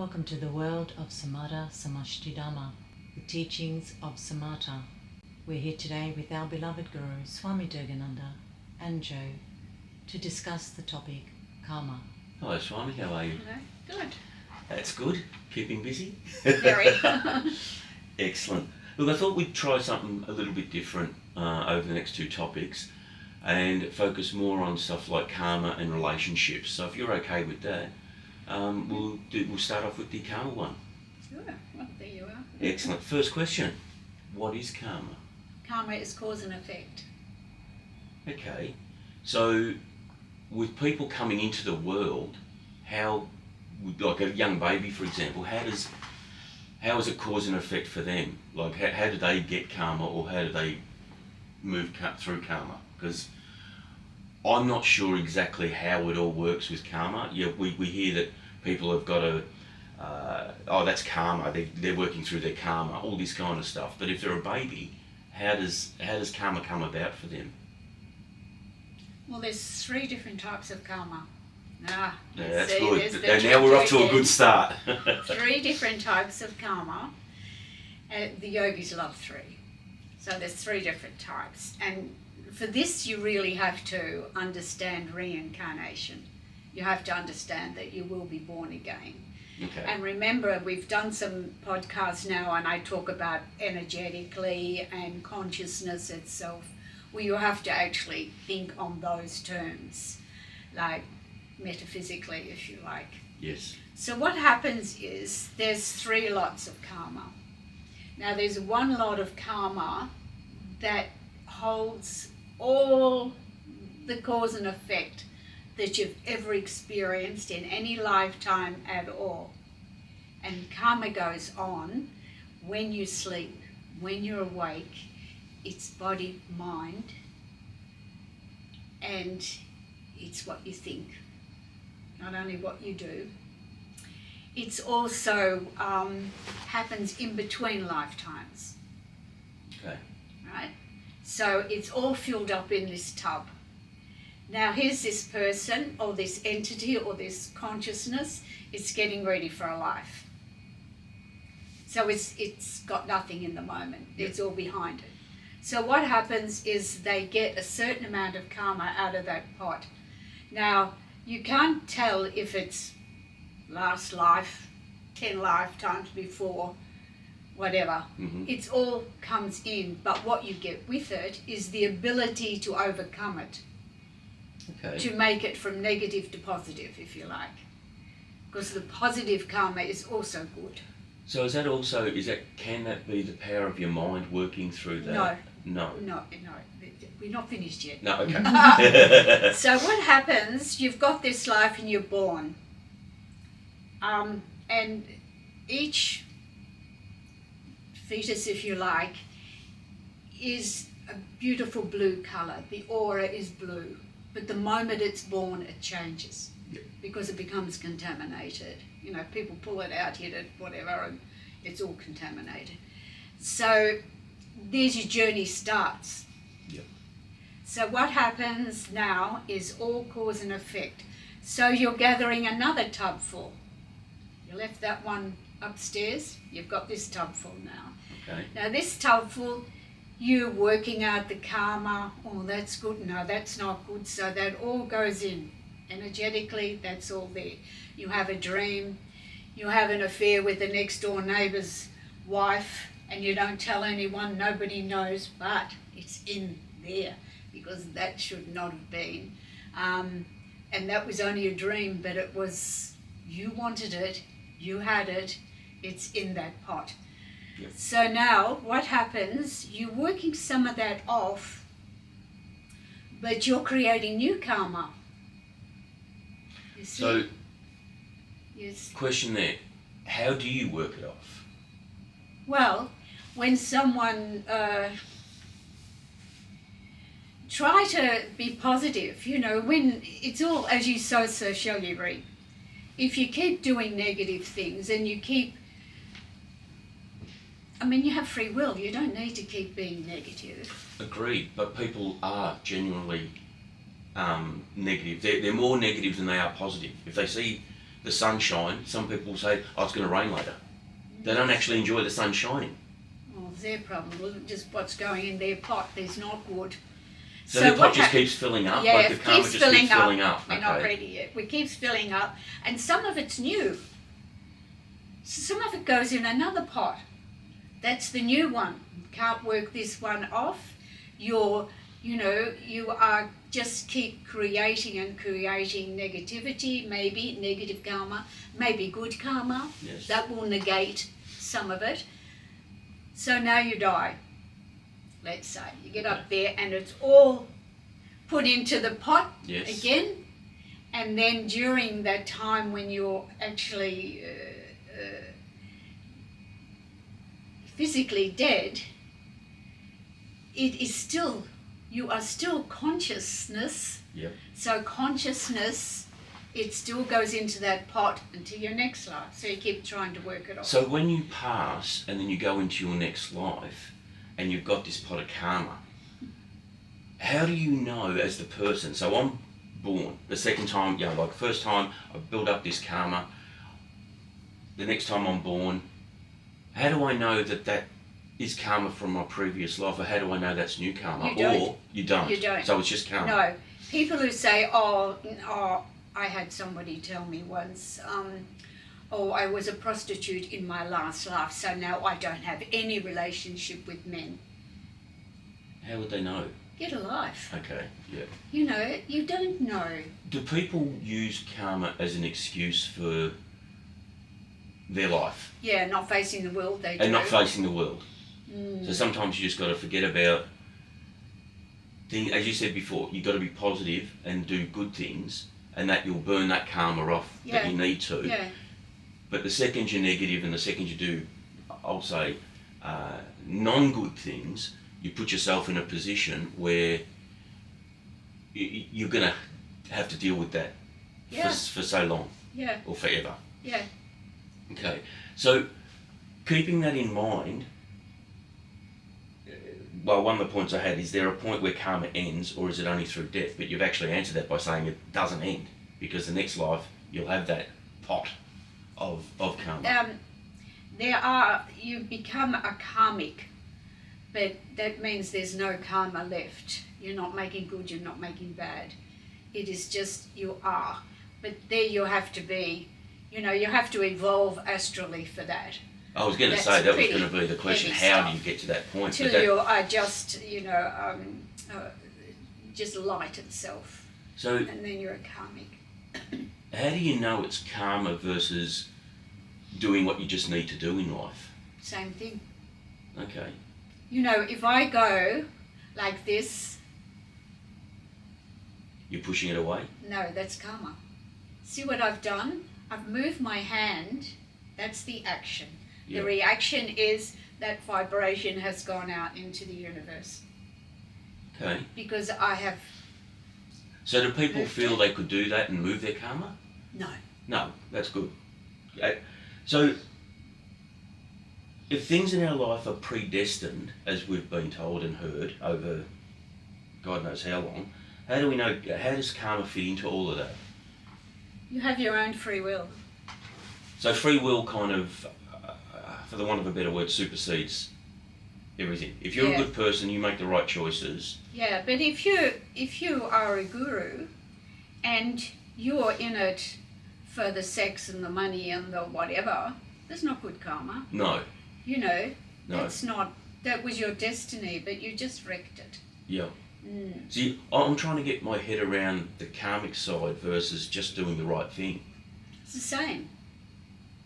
Welcome to the world of Samata Samashti Dharma, the teachings of Samata. We're here today with our beloved Guru, Swami Durgananda, and Joe, to discuss the topic karma. Hello Swami, how are you? Hello, good. That's good. Keeping busy? Very. Excellent. Look, I thought we'd try something a little bit different over the next two topics and focus more on stuff like karma and relationships. So if you're okay with that, we'll start off with the karma one. Sure, well, there you are. Excellent. First question, what is karma? Karma is cause and effect. Okay, so with people coming into the world, how, like a young baby for example, how is it cause and effect for them? Like how do they get karma, or how do they move through karma? Because I'm not sure exactly how it all works with karma. Yeah, we hear that people have got a, that's karma, they're working through their karma, all this kind of stuff. But if they're a baby, how does karma come about for them? Well, there's three different types of karma. Yeah, that's good. And now we're off to a good start. Three different types of karma. The yogis love three. So there's three different types. And for this, you really have to understand reincarnation. You have to understand that you will be born again. Okay. And remember, we've done some podcasts now, and I talk about energetically and consciousness itself, where you have to actually think on those terms, like metaphysically, if you like. Yes. So what happens is there's three lots of karma. Now there's one lot of karma that holds all the cause and effect that you've ever experienced in any lifetime at all. And karma goes on when you sleep, when you're awake. It's body, mind, and it's what you think, not only what you do. It's also happens in between lifetimes. Okay. Right? So it's all filled up in this tub. Now here's this person or this entity or this consciousness, it's getting ready for a life. So it's got nothing in the moment. Yep. It's all behind it. So what happens is they get a certain amount of karma out of that pot. Now, you can't tell if it's last life, 10 lifetimes before, whatever. Mm-hmm. It's all comes in, but what you get with it is the ability to overcome it. Okay. To make it from negative to positive, if you like. Because the positive karma is also good. So can that be the power of your mind working through that? No. No, we're not finished yet. No, okay. So what happens, you've got this life and you're born. And each fetus, if you like, is a beautiful blue colour. The aura is blue. But the moment it's born, it changes. Yep. Because it becomes contaminated. You know, people pull it out, hit it, whatever, and it's all contaminated. So there's your journey starts. Yep. So what happens now is all cause and effect. So you're gathering another tub full. You left that one upstairs, you've got this tub full now. Okay. Now this tub full, you're working out the karma, oh that's good, no that's not good, so that all goes in. Energetically, that's all there. You have a dream, you have an affair with the next door neighbour's wife, and you don't tell anyone, nobody knows, but it's in there, because that should not have been. And that was only a dream, but it was, you wanted it, you had it, it's in that pot. Yep. So now, what happens, you're working some of that off, but you're creating new karma. You see? So, yes. Question there, how do you work it off? Well, when someone, try to be positive, you know, when it's all as you sow, so shall you reap. If you keep doing negative things and you keep, you have free will, you don't need to keep being negative. Agreed, but people are genuinely negative. They're more negative than they are positive. If they see the sunshine, some people say, oh, it's going to rain later. They don't actually enjoy the sun shining. Well, it's their problem. Look at just what's going in their pot. There's not wood. So the pot just keeps filling up? Yeah, like the it karma keeps just filling keeps up. filling up. We're not ready yet. It keeps filling up. And some of it's new. Some of it goes in another pot. That's the new one. Can't work this one off. You are just keep creating and creating negativity, maybe negative karma, maybe good karma. Yes. That will negate some of it. So now you die. Let's say you get up there and it's all put into the pot again, and then during that time when you're actually physically dead, it is still, you are still consciousness. Yep. So consciousness, it still goes into that pot until your next life. So you keep trying to work it off. So when you pass and then you go into your next life and you've got this pot of karma, how do you know as the person, so I'm born, the second time, like first time I build up this karma, the next time I'm born, how do I know that is karma from my previous life, or how do I know that's new karma? You don't. Or you don't. You don't. So it's just karma. No. People who say, oh, I had somebody tell me once, I was a prostitute in my last life, so now I don't have any relationship with men. How would they know? Get a life. Okay, yeah. You don't know. Do people use karma as an excuse for their life? Yeah, not facing the world, they do. And not facing the world. So sometimes you just got to forget about things. As you said before, you've got to be positive and do good things, and that you'll burn that karma off that you need to. Yeah. But the second you're negative and the second you do, I'll say, non-good things, you put yourself in a position where you're going to have to deal with that for so long. Yeah. Or forever. Yeah. Okay. So keeping that in mind, well, one of the points I had, is there a point where karma ends, or is it only through death? But you've actually answered that by saying it doesn't end, because the next life you'll have that pot of karma. You become a karmic, but that means there's no karma left. You're not making good, you're not making bad. It is just you are. But there you have to be, you have to evolve astrally for that. I was going to say that was going to be the question. How do you get to that point? Till you are just, just light itself. So, and then you're a karmic. How do you know it's karma versus doing what you just need to do in life? Same thing. Okay. If I go like this... You're pushing it away? No, that's karma. See what I've done? I've moved my hand. That's the action. The reaction is that vibration has gone out into the universe. Okay. Because I have... So do people feel they could do that and move their karma? No. No, that's good. So if things in our life are predestined, as we've been told and heard over God knows how long, how do we know, how does karma fit into all of that? You have your own free will. So free will kind of, for the want of a better word, supersedes everything. If you're a good person, you make the right choices. Yeah, but if you are a guru and you're in it for the sex and the money and the whatever, that's not good karma. No. No. That's not, that was your destiny, but you just wrecked it. Yeah. See, I'm trying to get my head around the karmic side versus just doing the right thing. It's the same.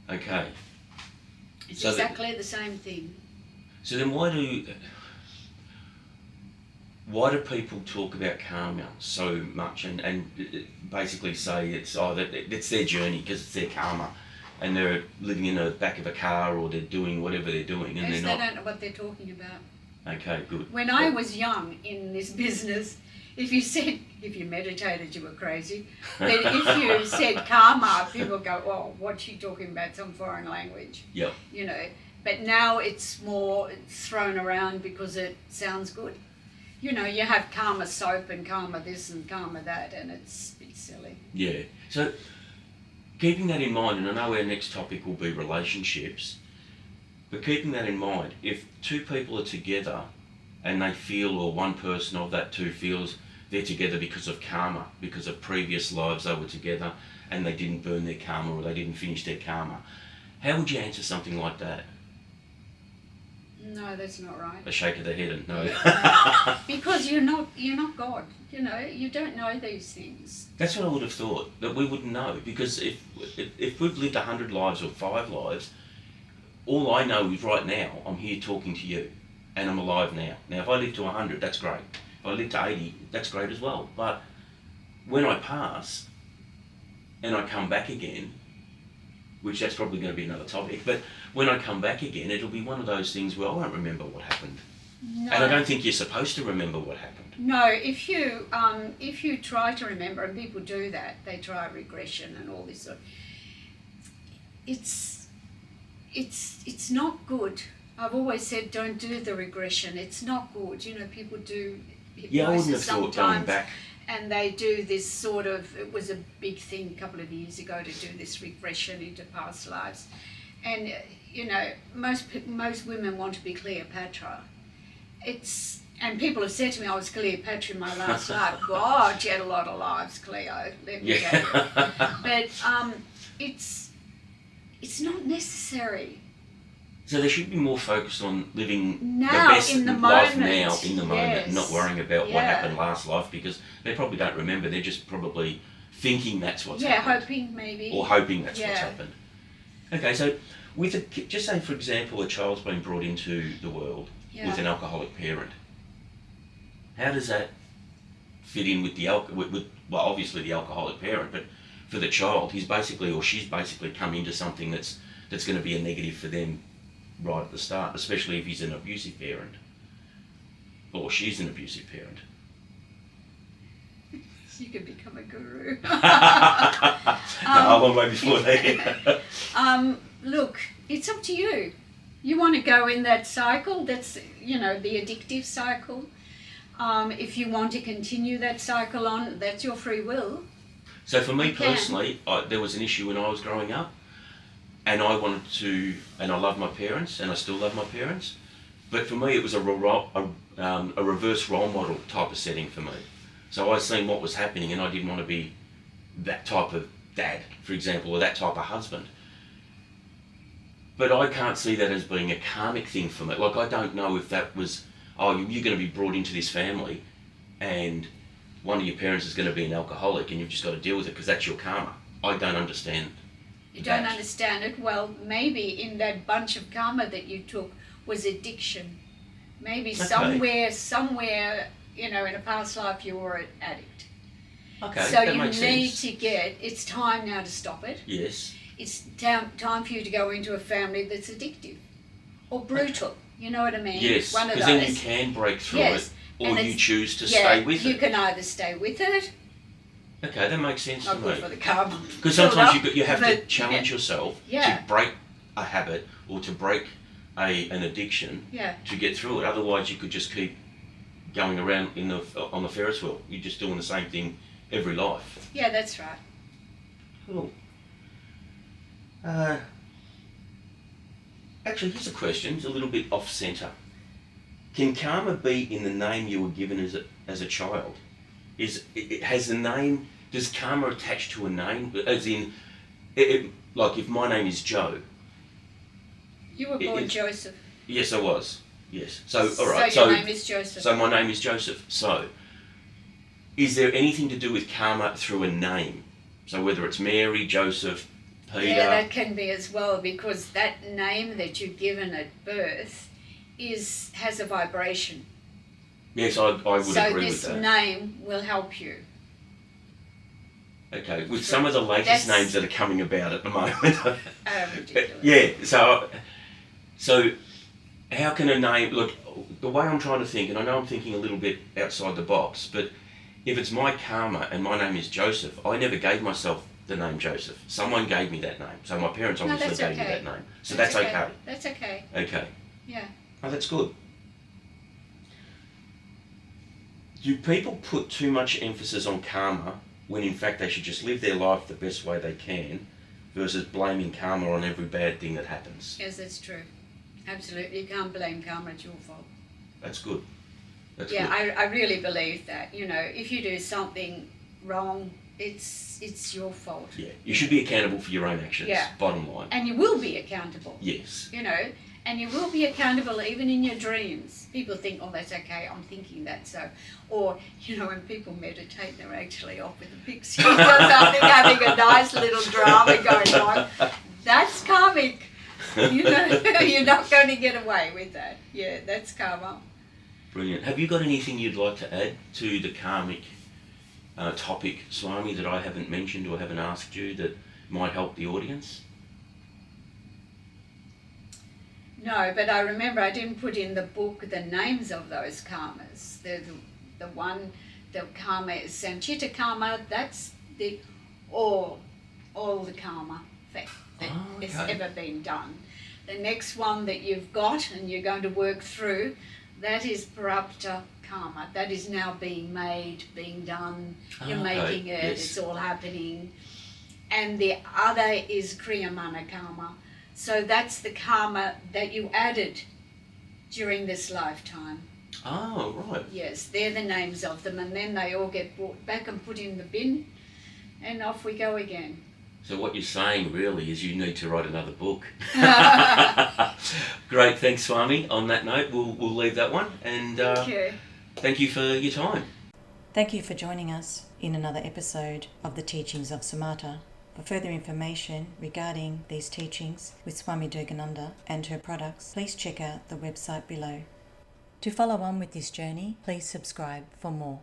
Okay. It's exactly the same thing. So then why do people talk about karma so much and basically say it's their journey because it's their karma, and they're living in the back of a car or they're doing whatever they're doing and yes, they're not... They don't know what they're talking about. Okay, good. When I was young in this business, if you meditated, you were crazy. But if you said karma, people go, oh, what's she talking about? Some foreign language. Yeah. But now it's more thrown around because it sounds good. You have karma soap and karma this and karma that, and it's silly. Yeah. So keeping that in mind, and I know our next topic will be relationships, but keeping that in mind, if two people are together and they feel, or one person of that two feels they're together because of karma, because of previous lives they were together and they didn't burn their karma or they didn't finish their karma, how would you answer something like that? No, that's not right. A shake of the head and no. Yeah. Because you're not God. You know, you don't know these things. That's what I would have thought, that we wouldn't know, because if we've lived 100 lives or 5 lives, all I know is right now I'm here talking to you and I'm alive now. Now if I live to 100, that's great. If I live to 80, that's great as well. But when I pass and I come back again, which that's probably going to be another topic, but when I come back again, it'll be one of those things where I won't remember what happened. No. And I don't think you're supposed to remember what happened. No, if you try to remember, and people do that, they try regression and all this sort of, it's not good. I've always said don't do the regression. It's not good. You know, people do hypnosis Yeah, I wouldn't have thought going sometimes, back. and they do this sort of, it was a big thing a couple of years ago to do this regression into past lives. And, you know, most women want to be Cleopatra. And people have said to me, I was Cleopatra in my last life. God, you had a lot of lives, Cleo. Let me tell you. But it's not necessary. So they should be more focused on living Now, the best in the life moment. now, in the moment, Yes. and not worrying about what Yeah. happened last life, because they probably don't remember. They're just probably thinking that's what's Yeah, happened. hoping maybe. Or hoping that's what's Yeah. happened. Okay, so with just say, for example, a child's been brought into the world Yeah. with an alcoholic parent. How does that fit in with well, obviously the alcoholic parent, but for the child, he's basically, or she's basically come into something that's going to be a negative for them right at the start, especially if he's an abusive parent, or she's an abusive parent. You could become a guru. No, well, maybe before that. Look, it's up to you. You want to go in that cycle, that's, you know, the addictive cycle. If you want to continue that cycle on, that's your free will. So for me You can. personally, there was an issue when I was growing up, and I wanted to, and I love my parents, and I still love my parents, but for me it was a reverse role model type of setting for me. So I seen what was happening, and I didn't want to be that type of dad, for example, or that type of husband. But I can't see that as being a karmic thing for me. Like, I don't know if that was, oh, you're going to be brought into this family and one of your parents is going to be an alcoholic and you've just got to deal with it because that's your karma. I don't understand. You don't understand it? Well, maybe in that bunch of karma that you took was addiction. Maybe Okay. somewhere, you know, in a past life you were an addict. Okay, So that you makes need sense. it's time now to stop it. Yes. It's time for you to go into a family that's addictive or brutal. You know what I mean? Yes, One of because those. then you can break through Yes, it, or and you it's- choose to yeah, stay with you it. can either stay with it, Okay, that makes sense not to good me. for the karma. Because sometimes you have to but- challenge yourself Yeah. to break a habit or to break an addiction Yeah, to get through it. Otherwise, you could just keep going around on the Ferris wheel. You're just doing the same thing every life. yeah, that's right. Cool. Actually, here's a question. It's a little bit off centre. Can karma be in the name you were given as a child? Does karma attach to a name? As in, like if my name is Joe. You were born Joseph. Yes, I was. Yes. So, all right. So your name is Joseph. So my name is Joseph. So, is there anything to do with karma through a name? So whether it's Mary, Joseph, Peter. Yeah, that can be as well, because that name that you're given at birth has a vibration. Yes, I would agree with that. So this name will help you. Okay, with some of the latest names that are coming about at the moment. Ridiculous. Yeah, so how can a name, look, the way I'm trying to think, and I know I'm thinking a little bit outside the box, but if it's my karma and my name is Joseph, I never gave myself the name Joseph. Someone gave me that name. So my parents obviously that's gave me okay. that name. So that's okay. That's okay. Okay. Yeah. Oh, that's good. Do people put too much emphasis on karma when in fact they should just live their life the best way they can versus blaming karma on every bad thing that happens. Yes, that's true. Absolutely. You can't blame karma, it's your fault. That's good. That's Yeah, good. I really believe that. You know, if you do something wrong, it's your fault. Yeah, you should be accountable for your own actions, Yeah. bottom line. And you will be accountable. Yes. You know, and you will be accountable even in your dreams. People think, oh, that's okay, I'm thinking that, so. Or, you know, when people meditate, they're actually off with a pixie or something, having a nice little drama going on. That's karmic. You know, you're not going to get away with that. Yeah, that's karma. Brilliant. Have you got anything you'd like to add to the karmic topic, Swami, that I haven't mentioned or haven't asked you that might help the audience? No, but I remember I didn't put in the book the names of those karmas. The one, the karma is Sanchita karma, that's the all the karma that has ever been done. The next one that you've got and you're going to work through, that is Prarabdha karma. That is now being made, being done. You're making it, yes. It's all happening. And the other is Kriyamana karma. So that's the karma that you added during this lifetime. Oh, right. Yes, they're the names of them, and then they all get brought back and put in the bin, and off we go again. So what you're saying really is you need to write another book. Great, thanks Swami. On that note, we'll leave that one, and thank you for your time. Thank you for joining us in another episode of the Teachings of Samata. For further information regarding these teachings with Swami Durgananda and her products, please check out the website below. To follow on with this journey, please subscribe for more.